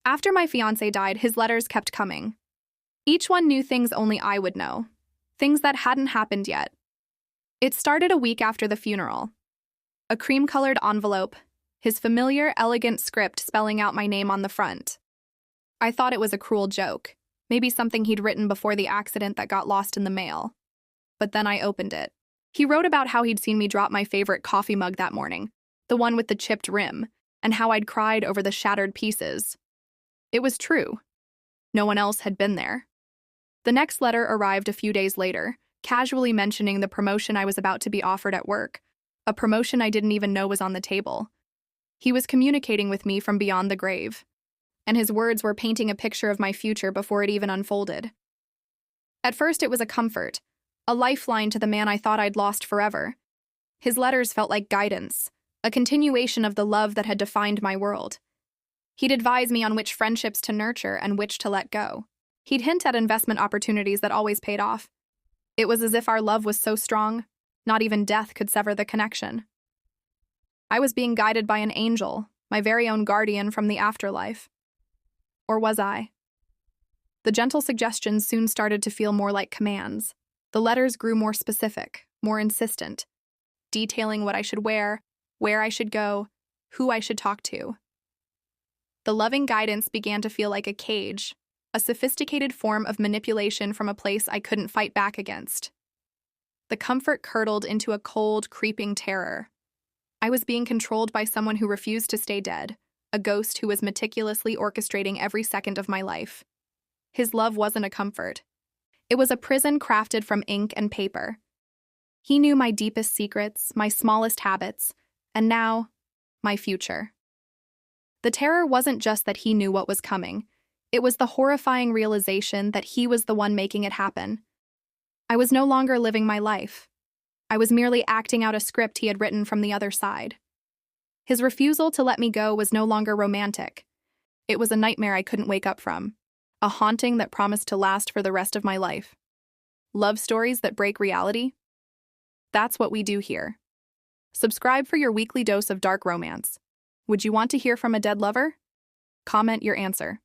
After my fiancé died, his letters kept coming. Each one knew things only I would know, things that hadn't happened yet. It started a week after the funeral. A cream-colored envelope, his familiar, elegant script spelling out my name on the front. I thought it was a cruel joke, maybe something he'd written before the accident that got lost in the mail. But then I opened it. He wrote about how he'd seen me drop my favorite coffee mug that morning, the one with the chipped rim, and how I'd cried over the shattered pieces. It was true. No one else had been there. The next letter arrived a few days later, casually mentioning the promotion I was about to be offered at work, a promotion I didn't even know was on the table. He was communicating with me from beyond the grave, and his words were painting a picture of my future before it even unfolded. At first, it was a comfort, a lifeline to the man I thought I'd lost forever. His letters felt like guidance, a continuation of the love that had defined my world. He'd advise me on which friendships to nurture and which to let go. He'd hint at investment opportunities that always paid off. It was as if our love was so strong, not even death could sever the connection. I was being guided by an angel, my very own guardian from the afterlife. Or was I? The gentle suggestions soon started to feel more like commands. The letters grew more specific, more insistent, detailing what I should wear, where I should go, who I should talk to. The loving guidance began to feel like a cage, a sophisticated form of manipulation from a place I couldn't fight back against. The comfort curdled into a cold, creeping terror. I was being controlled by someone who refused to stay dead, a ghost who was meticulously orchestrating every second of my life. His love wasn't a comfort. It was a prison crafted from ink and paper. He knew my deepest secrets, my smallest habits, and now, my future. The terror wasn't just that he knew what was coming. It was the horrifying realization that he was the one making it happen. I was no longer living my life. I was merely acting out a script he had written from the other side. His refusal to let me go was no longer romantic. It was a nightmare I couldn't wake up from, a haunting that promised to last for the rest of my life. Love stories that break reality? That's what we do here. Subscribe for your weekly dose of dark romance. Would you want to hear from a dead lover? Comment your answer.